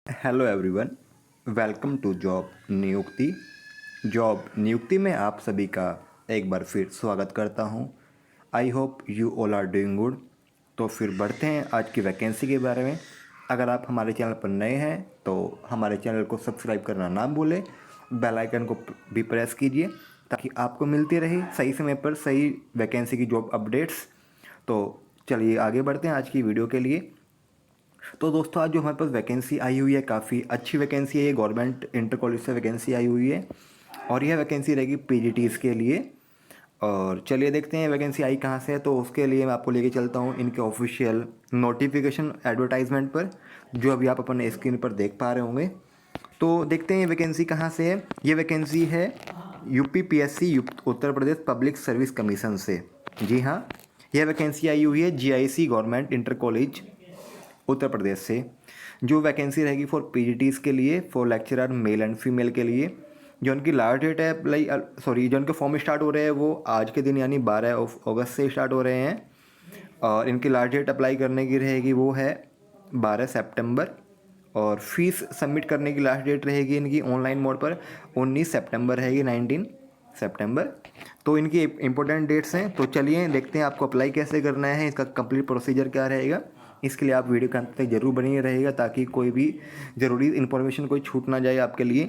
Hello everyone, welcome to job नियुक्ति में आप सभी का एक बार फिर स्वागत करता हूं। I hope you all are doing good. तो फिर बढ़ते हैं आज की वैकेंसी के बारे में। अगर आप हमारे चैनल पर नए हैं तो हमारे चैनल को सब्सक्राइब करना ना भूलें, बेल आइकन को भी प्रेस कीजिए ताकि आपको मिलती रहे सही समय पर सही वैकेंसी की जॉब अपडेट्स। तो चलिए आगे बढ़ते हैं आज की वीडियो के लिए। तो दोस्तों आज जो हमारे पास वैकेंसी आई हुई है, काफ़ी अच्छी वैकेंसी है। ये गवर्नमेंट इंटर कॉलेज से वैकेंसी आई हुई है और यह वैकेंसी रहेगी पीजीटीज़ के लिए। और चलिए देखते हैं वैकेंसी आई कहाँ से है। तो उसके लिए मैं आपको लेके चलता हूँ इनके ऑफिशियल नोटिफिकेशन एडवर्टाइजमेंट पर, जो अभी आप अपने स्क्रीन पर देख पा रहे होंगे। तो देखते हैं ये वैकेंसी कहाँ से है। ये वैकेंसी है UPPSC Uttar Pradesh public service commission से। जी हाँ, यह वैकेंसी आई हुई है GIC government inter college Uttar Pradesh से। जो वैकेंसी रहेगी फॉर पीजीटीज़ के लिए, for lecturer mail and female के लिए। जो उनकी लास्ट डेट है जो उनके फॉर्म स्टार्ट हो रहे हैं वो आज के दिन यानी 12 अगस्त से स्टार्ट हो रहे हैं। और इनकी लास्ट डेट अप्लाई करने की रहेगी वो है 12 सितंबर। और फीस सबमिट करने की लास्ट डेट रहेगी इनकी ऑनलाइन मोड पर 19 सितंबर रहेगी, 19 सितंबर। तो इनकी इंपॉर्टेंट डेट्स हैं। तो चलिए देखते हैं आपको अप्लाई कैसे करना है, इसका कंप्लीट प्रोसीजर क्या रहेगा। इसके लिए आप वीडियो के अंत तक जरूर बनी रहेगा ताकि कोई भी ज़रूरी इन्फॉर्मेशन कोई छूट ना जाए आपके लिए।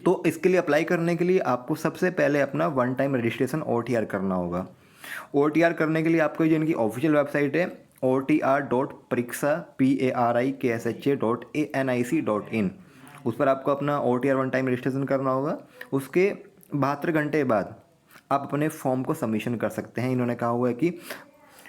तो इसके लिए अप्लाई करने के लिए आपको सबसे पहले अपना वन टाइम रजिस्ट्रेशन OTR करना होगा। OTR करने के लिए आपको जो इनकी ऑफिशियल वेबसाइट है OTR.pariksa.PARIKSHA.ANIC.in, उस पर आपको अपना OTR वन टाइम रजिस्ट्रेशन करना होगा। उसके 72 घंटे बाद आप अपने फॉर्म को सबमिशन कर सकते हैं। इन्होंने कहा हुआ है कि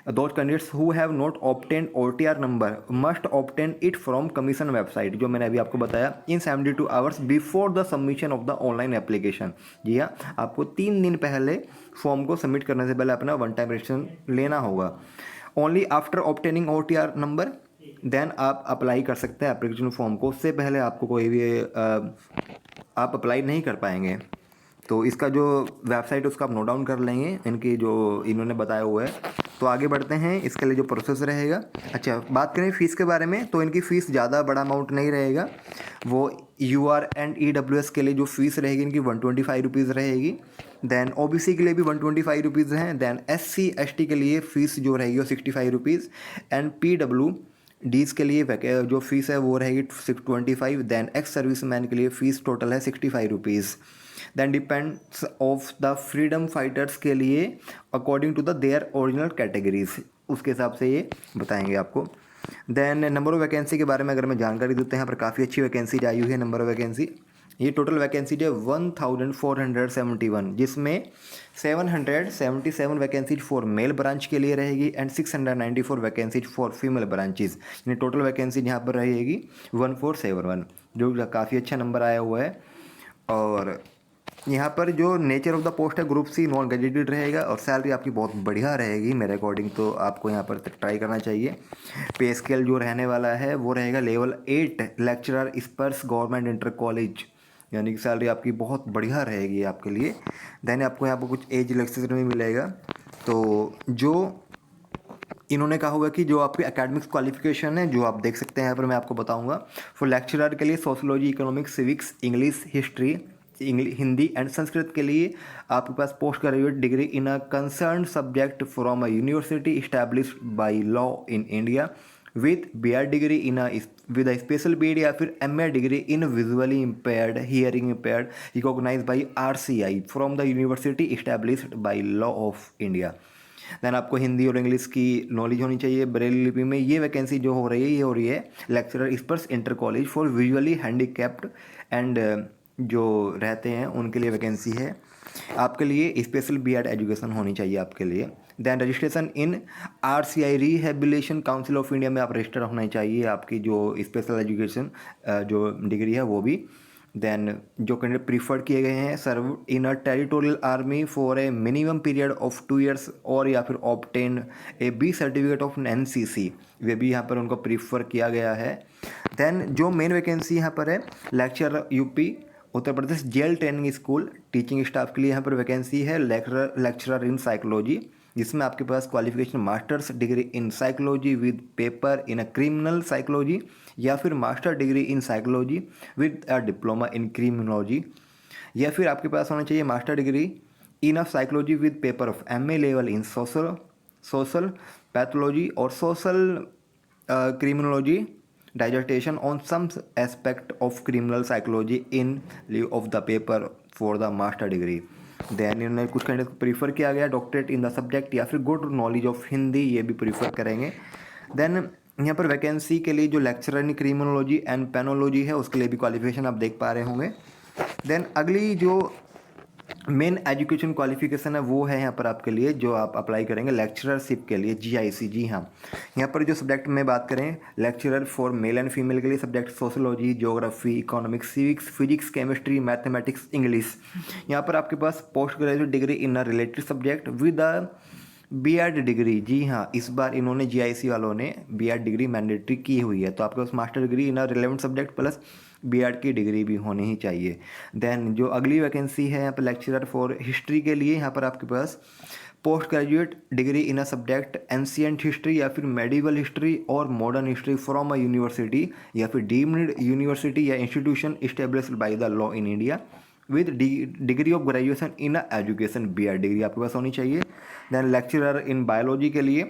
those candidates who have not obtained OTR number must obtain it from commission website, जो मैंने अभी आपको बताया, in 72 hours before the submission of the online application। जी हाँ, आपको 3 दिन पहले फॉर्म को सबमिट करने से पहले अपना वन टाइम रजिस्ट्रेशन लेना होगा। Only after obtaining OTR number then आप अप्लाई कर सकते हैं एप्लीकेशन फॉर्म को। उससे पहले आपको कोई भी आप अप्लाई नहीं कर पाएंगे। तो इसका जो वेबसाइट है उसका आप नोट डाउन कर लेंगे, इनकी जो इन्होंने बताया हुआ है। तो आगे बढ़ते हैं इसके लिए जो प्रोसेस रहेगा। अच्छा, बात करें फ़ीस के बारे में तो इनकी फ़ीस ज़्यादा बड़ा अमाउंट नहीं रहेगा। वो UR एंड EWS के लिए जो फ़ीस रहेगी इनकी 125 रुपीज़ रहेगी। देन OBC के लिए भी 125 रुपीज़ हैं। देन SC ST के लिए फ़ीस जो रहेगी वो 65 रुपीज़। एंड PWDs के लिए जो फ़ीस है वो रहेगी 625। देन एक्स सर्विस मैन के लिए फ़ीस टोटल है 65 rupees. Then depends of the freedom fighters के लिए according to the their original categories, उसके हिसाब से ये बताएंगे आपको। देन नंबर ऑफ वैकेंसी के बारे में अगर मैं जानकारी देते हैं, यहाँ पर काफ़ी अच्छी वैकेंसी आई हुई है। नंबर ऑफ वैकेंसी, ये टोटल वैकेंसी जो है 1471, जिसमें 777 वैकेंसीज फॉर मेल ब्रांच के लिए रहेगी and 694 vacancies for female branches. यानी टोटल वैकेंसी यहाँ पर रहेगी 1471, जो काफ़ी अच्छा नंबर आया हुआ है। और यहाँ पर जो नेचर ऑफ द पोस्ट है ग्रुप C नॉन ग्रेजुएटेड रहेगा और सैलरी आपकी बहुत बढ़िया रहेगी मेरे अकॉर्डिंग। तो आपको यहाँ पर ट्राई करना चाहिए। पे स्केल जो रहने वाला है वो रहेगा लेवल 8 लेक्चरर स्पर्स गवर्नमेंट इंटर कॉलेज, यानी कि सैलरी आपकी बहुत बढ़िया रहेगी आपके लिए। देन आपको यहाँ पर कुछ एज रिलैक्सेशन भी मिलेगा। तो जो इन्होंने कहा हुआ कि जो आपकी एकेडमिक्स क्वालिफिकेशन है जो आप देख सकते हैं यहाँ पर मैं आपको बताऊंगा। फॉर लेक्चरर के लिए sociology, economics, civics, English, history, Hindi and Sanskrit के लिए आपके पास post graduate degree in a concern subject from a university established by law in India with BR degree in with a special BD या फिर MA degree in visually impaired, hearing impaired, recognized by RCI from the university established by law of India. Then आपको हिंदी और English की knowledge होनी चाहिए Braille लिपि में। ये वैकेंसी जो हो रही है ये हो रही है lecturer Spurs inter college for visually handicapped and जो रहते हैं उनके लिए वैकेंसी है। आपके लिए स्पेशल BEd एजुकेशन होनी चाहिए आपके लिए। Then registration in RCI rehabilitation council of India में आप रजिस्टर होना चाहिए, आपकी जो स्पेशल एजुकेशन जो डिग्री है वो भी। देन जो कैंडिडेट प्रीफर्ड किए गए हैं serve in a territorial army for a minimum period of 2 years और या फिर obtain a B certificate of NCC, वे भी यहाँ पर उनको प्रीफर किया गया है। देन जो मेन वैकेंसी यहाँ पर है lecturer UP Uttar Pradesh jail training school teaching staff के लिए यहाँ पर वैकेंसी है। लेक्चरर इन साइकोलॉजी जिसमें आपके पास qualification master's degree in psychology with paper in a criminal psychology, या फिर master degree in psychology with a diploma in criminology, या फिर आपके पास होना चाहिए master degree in of psychology with paper of MA level in social pathology और social criminology dissertation on some aspect of criminal psychology in lieu of the paper for the master degree. Then इन्होंने कुछ candidate को prefer किया गया doctorate in the subject या फिर good knowledge of Hindi, ये भी प्रीफर करेंगे। देन यहाँ पर वैकेंसी के लिए जो लेक्चरर इन क्रिमिनोलॉजी एंड पेनोलॉजी है उसके लिए भी क्वालिफिकेशन आप देख पा रहे होंगे। देन अगली जो मेन एजुकेशन क्वालिफिकेशन है वो है यहाँ पर आपके लिए जो आप अप्लाई करेंगे लेक्चररशिप के लिए GIC। जी हाँ, यहाँ पर जो सब्जेक्ट में बात करें lecturer for male and female के लिए subject sociology, geography, economics, civics, physics, chemistry, mathematics, English. यहाँ पर आपके पास post graduate degree in a related subject with a B.Ed degree. जी हाँ, इस बार इन्होंने GIC वालों ने B.Ed डिग्री मैंडेटरी की हुई है, तो आपके पास master degree in a relevant subject plus B.Ed की डिग्री भी होनी ही चाहिए। देन जो अगली वैकेंसी है यहाँ पर लेक्चरर फॉर हिस्ट्री के लिए, यहाँ पर आपके पास post graduate degree in a subject ancient history या फिर मेडिवल हिस्ट्री और modern history from a university या फिर डीम्ड यूनिवर्सिटी या institution established by the law in India with degree of graduation in a education B.Ed degree आपके पास होनी चाहिए। देन लेक्चरर इन बायोलॉजी के लिए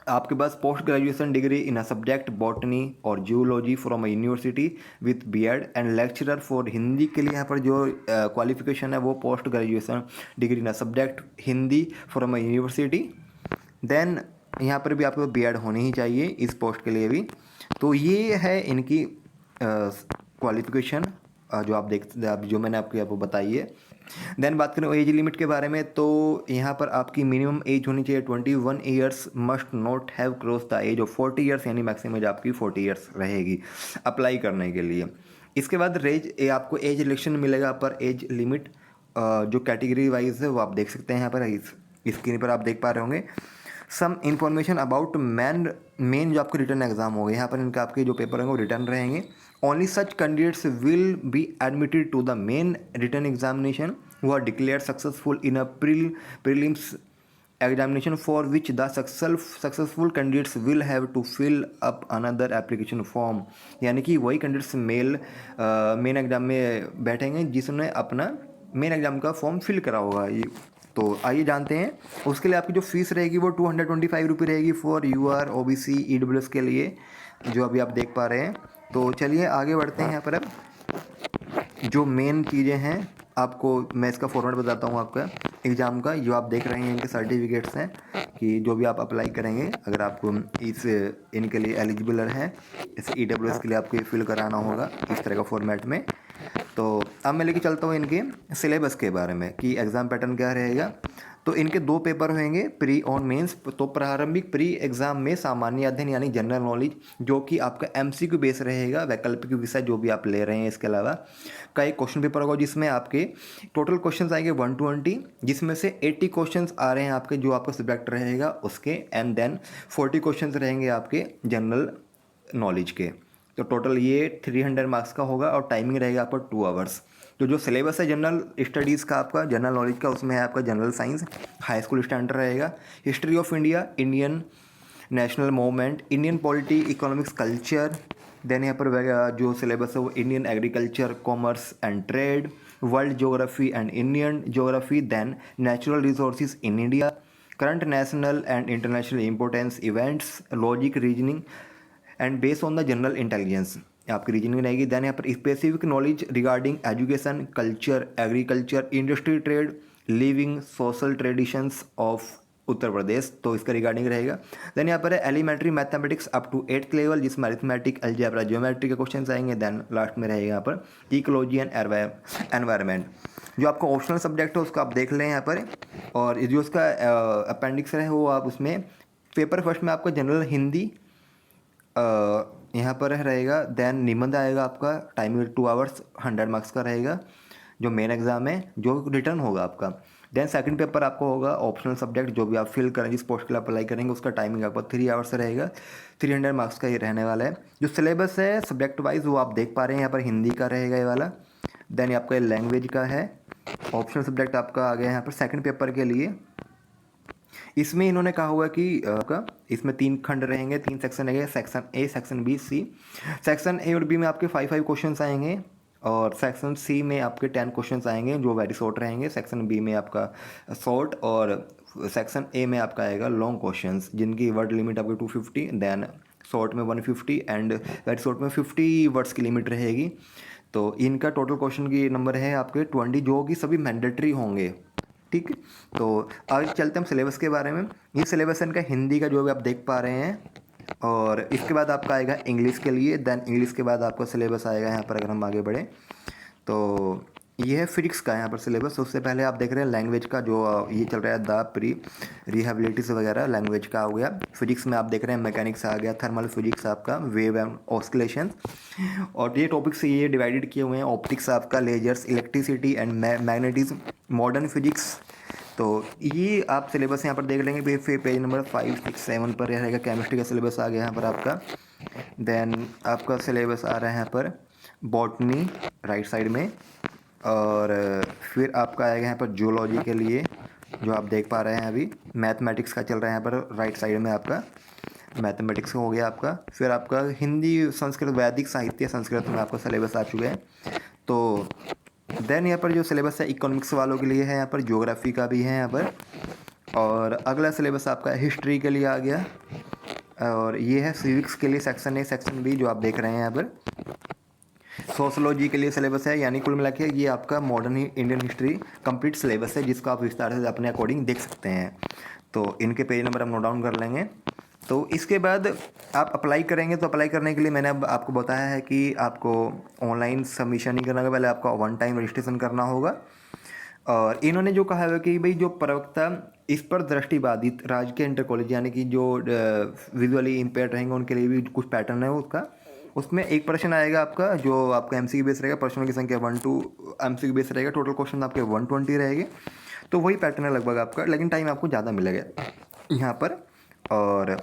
आपके पास post graduation degree in a subject botany और zoology from a university with B.Ed। And lecturer for Hindi के लिए यहाँ पर जो क्वालिफिकेशन है वो post graduation degree in a subject Hindi from a university. Then यहाँ पर भी आपको B.Ed होनी ही चाहिए इस पोस्ट के लिए भी। तो ये है इनकी क्वालिफिकेशन जो आप जो मैंने आपको बताई है। देन बात करें एज लिमिट के बारे में, तो यहाँ पर आपकी मिनिमम एज होनी चाहिए 21 years, must not have cross the age of 40 years, यानी मैक्सिमम एज आपकी 40 ईयर्स रहेगी अप्लाई करने के लिए। इसके बाद आपको एज रिलेक्शन मिलेगा पर एज लिमिट जो कैटेगरी वाइज है वो आप देख सकते हैं यहाँ पर इस स्क्रीन पर आप देख पा रहे होंगे। सम इन्फॉर्मेशन अबाउट मेन जो आपके रिटर्न एग्जाम होंगे, यहाँ पर इनका आपके जो पेपर होंगे वो रिटर्न रहेंगे। Only such candidates will be admitted to the main return examination who are declared successful in a prelims examination for which the successful candidates will have to fill up another application form, यानी कि वही candidates main exam में बैठेंगे जिसने अपना main exam का form fill करा होगा। तो आइए जानते हैं उसके लिए आपकी जो फीस रहेगी वो 225 रुपये रहेगी फॉर UR OBC EWS के लिए, जो अभी आप देख पा रहे हैं। तो चलिए आगे बढ़ते हैं। यहाँ पर अब जो मेन चीज़ें हैं आपको मैं इसका फॉर्मेट बताता हूँ आपका एग्ज़ाम का। जो आप देख रहे हैं इनके सर्टिफिकेट्स हैं कि जो भी आप अप्लाई करेंगे अगर आपको इनके लिए एलिजिबल है, इस EWS के लिए आपको ये फिल कराना होगा इस तरह का फॉर्मेट में। तो अब मैं लेके चलता हूँ इनके सिलेबस के बारे में कि एग्ज़ाम पैटर्न क्या रहेगा। तो इनके 2 पेपर होंगे प्री और मेंस। तो प्रारंभिक प्री एग्ज़ाम में सामान्य अध्ययन यानी जनरल नॉलेज जो कि आपका MCQ बेस रहेगा, वैकल्पिक विषय जो भी आप ले रहे हैं इसके अलावा का एक क्वेश्चन पेपर होगा जिसमें आपके टोटल क्वेश्चन आएंगे 120, जिसमें से 80 क्वेश्चन आ रहे हैं आपके जो आपका सब्जेक्ट रहेगा उसके, एंड देन 40 क्वेश्चन रहेंगे आपके जनरल नॉलेज के। तो टोटल ये 300 मार्क्स का होगा और टाइमिंग रहेगा आपका 2 आवर्स। तो जो सिलेबस है जनरल स्टडीज़ का आपका जनरल नॉलेज का उसमें है आपका general science high school standard रहेगा, history of India, Indian national movement, Indian polity, economics, culture. Then यहाँ पर जो सिलेबस है वो Indian agriculture, commerce and trade, world geography and Indian geography, then natural resources in India, current national and international importance events, logic, reasoning and based on the general intelligence आपकी reasoning रहेगी। Then यहाँ पर specific knowledge regarding education, culture, agriculture, industry, trade, living, social traditions of Uttar Pradesh, तो इसका regarding रहेगा। Then यहाँ पर है elementary mathematics up to 8th level जिसमें अरिथमेटिक, अलजेब्रा, ज्योमेट्री के क्वेश्चन आएंगे। देन लास्ट में रहेगा यहाँ पर इकोलॉजी एंड एनवायरनमेंट। जो आपका ऑप्शनल सब्जेक्ट है उसको आप देख लें यहाँ पर, और जो उसका अपेंडिक्स है वो आप उसमें पेपर फर्स्ट में आपका जनरल हिंदी यहाँ पर रहेगा। देन निबंध आएगा आपका, टाइमिंग 2 आवर्स, 100 मार्क्स का रहेगा जो मेन एग्जाम है जो रिटर्न होगा आपका। देन सेकंड पेपर आपको होगा ऑप्शनल सब्जेक्ट जो भी आप फिल करें जिस पोस्ट के लिए अप्लाई करेंगे उसका टाइमिंग आपका 3 आवर्स रहेगा, 300 मार्क्स का ये रहने वाला है। जो सिलेबस है सब्जेक्ट वाइज वो आप देख पा रहे हैं यहाँ पर हिंदी का रहेगा ये वाला। देन आपका लैंग्वेज का है, ऑप्शनल सब्जेक्ट आपका आ गया यहाँ पर सेकेंड पेपर के लिए इसमें इन्होंने कहा हुआ है कि आपका इसमें 3 खंड रहेंगे, 3 सेक्शन रहेंगे, section A, section B, C. Section A और बी में आपके 5 क्वेश्चंस आएंगे और सेक्शन सी में आपके 10 क्वेश्चंस आएंगे जो वेरी शॉर्ट रहेंगे। सेक्शन बी में आपका शॉर्ट और सेक्शन ए में आपका आएगा लॉन्ग क्वेश्चंस जिनकी वर्ड लिमिट आपकी 250, देन शॉर्ट में 150 एंड वेरी शॉर्ट में 50 वर्ड्स की लिमिट रहेगी। तो इनका टोटल क्वेश्चन की नंबर है आपके 20 जो कि सभी मैंडेटरी होंगे। ठीक, तो आगे चलते हैं हम सिलेबस के बारे में। ये सिलेबस है इनका हिंदी का जो भी आप देख पा रहे हैं, और इसके बाद आपका आएगा इंग्लिश के लिए, देन इंग्लिश के बाद आपका सिलेबस आएगा यहाँ पर। अगर हम आगे बढ़े तो ये है फिजिक्स का यहाँ पर सिलेबस। उससे पहले आप देख रहे हैं लैंग्वेज का जो ये चल रहा है, द प्री रिहेबिलिटीज वगैरह लैंग्वेज का हो गया। फिजिक्स में आप देख रहे हैं मैकेनिक्स आ गया, थर्मल फिजिक्स आपका, वेव एंड ऑस्किलेशन, और ये टॉपिक्स ये डिवाइडेड किए हुए हैं। ऑप्टिक्स आपका, lasers, electricity and magnetism, modern physics. तो ये आप सिलेबस यहाँ पर देख लेंगे। फिर पेज नंबर 5, 6, 7 पर रहेगा केमिस्ट्री का सिलेबस आ गया यहाँ पर आपका। देन आपका सिलेबस आ रहा है यहाँ पर बॉटनी राइट साइड में, और फिर आपका आएगा यहाँ पर जूलॉजी के लिए जो आप देख पा रहे हैं अभी। मैथमेटिक्स का चल रहा है यहाँ पर राइट साइड में आपका, मैथमेटिक्स हो गया आपका। फिर आपका हिंदी, संस्कृत, वैदिक साहित्य संस्कृत में आपका सिलेबस आ चुके हैं। तो देन यहाँ पर जो सिलेबस है इकोनॉमिक्स वालों के लिए है, यहाँ पर ज्योग्राफी का भी है यहाँ पर। और अगला सिलेबस आपका हिस्ट्री के लिए आ गया, और ये है सिविक्स के लिए सेक्शन ए, सेक्शन बी जो आप देख रहे हैं यहाँ पर। सोशलॉजी के लिए सिलेबस है, यानी कुल मिला के ये आपका modern Indian history complete syllabus है जिसको आप विस्तार से अपने अकॉर्डिंग देख सकते हैं। तो इनके पेज नंबर हम नोट डाउन कर लेंगे। तो इसके बाद आप अप्लाई करेंगे, तो अप्लाई करने के लिए मैंने अब आपको बताया है कि आपको ऑनलाइन सबमिशन नहीं करना होगा, पहले आपका 1 टाइम रजिस्ट्रेशन करना होगा। और इन्होंने जो कहा है कि भाई जो प्रवक्ता इस पर दृष्टिबाधित राज्य के इंटर कॉलेज यानी कि जो विजुअली इम्पेयर्ड रहेंगे उनके लिए भी कुछ पैटर्न है उसका। उसमें एक प्रश्न आएगा आपका जो आपका एमसीक्यू बेस रहेगा, प्रश्नों की संख्या 1 2 एमसीक्यू बेस रहेगा, टोटल क्वेश्चन आपके 120 रहेंगे। तो वही पैटर्न है लगभग आपका, लेकिन टाइम आपको ज़्यादा मिलेगा यहाँ पर। और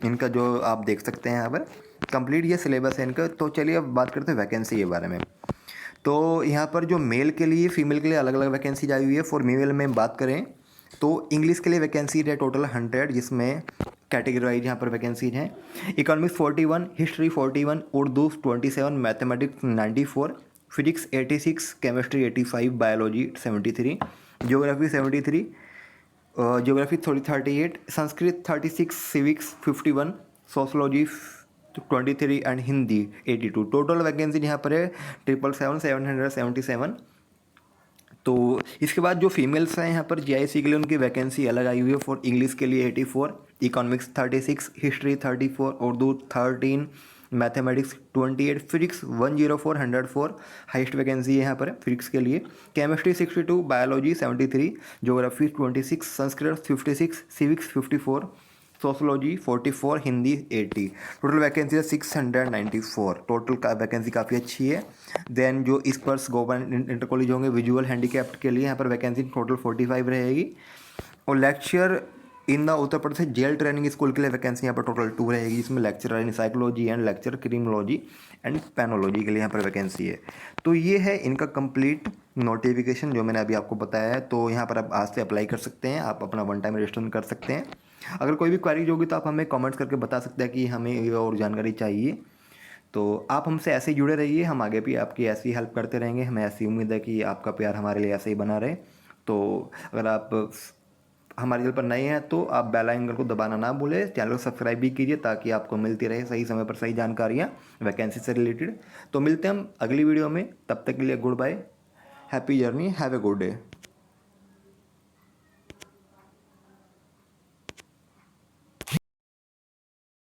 इनका जो आप देख सकते हैं यहाँ पर कंप्लीट ये सिलेबस है इनका। तो चलिए अब बात करते हैं वैकेंसी के बारे में। तो यहाँ पर जो मेल के लिए, फीमेल के लिए अलग अलग वैकेंसी आई हुई है। फॉर मेल में बात करें तो इंग्लिश के लिए वैकेंसी है टोटल 100, जिसमें कैटेगरी वाइज यहाँ पर वैकेंसीज हैं। Economics 41, history 41, Urdu 27, mathematics 94, physics 86, chemistry 85, biology 73, geography 73, geography 38, Sanskrit 36, civics 51, sociology 23 and Hindi 82। Total vacancy यहाँ पर है 777 तो इसके बाद जो फीमेल्स हैं यहाँ पर जीआईसी के लिए उनकी वैकेंसी अलग आई हुई है। फॉर इंग्लिश के लिए 84, economics 36, history 34, Urdu 13, mathematics 28, physics 104 104 highest vacancy है यहाँ पर फिजिक्स के लिए। Chemistry 62, biology 73, geography 26, Sanskrit 56, civics 54, sociology 44, Hindi 80। Total vacancy है 694। टोटल का वैकेंसी काफ़ी अच्छी है। देन जो स्पर्स गवर्नमेंट इंटर कॉलेज होंगे विजुअल हैंडीकैप्ड के लिए यहाँ पर वैकेंसी टोटल 45 रहेगी। और lecture in the Uttar Pradesh jail training school के लिए वैकेंसी यहाँ पर टोटल 2 रहेगी, जिसमें lecture in psychology and lecture criminology and penology के लिए यहाँ पर वैकेंसी है। तो ये है इनका कंप्लीट नोटिफिकेशन जो मैंने अभी आपको बताया है। तो यहाँ पर आप आज से अप्लाई कर सकते हैं, आप अपना 1 टाइम रजिस्ट्रेशन कर सकते हैं। अगर कोई भी क्वेरी होगी तो आप हमें कमेंट्स करके बता सकते हैं कि हमें ये और जानकारी चाहिए। तो आप हमसे ऐसे ही जुड़े रहिए, हम आगे भी आपकी ऐसी हेल्प करते रहेंगे। हमें ऐसी उम्मीद है कि आपका प्यार हमारे लिए ऐसे ही बना रहे। तो अगर आप हमारे चैनल पर नए हैं तो आप बेल आइकन को दबाना ना भूलें, चैनल को सब्सक्राइब भी कीजिए ताकि आपको मिलती रहे सही समय पर सही जानकारियाँ वैकेंसी से रिलेटेड। तो मिलते हैं हम अगली वीडियो में, तब तक के लिए good bye, happy journey, have a good day.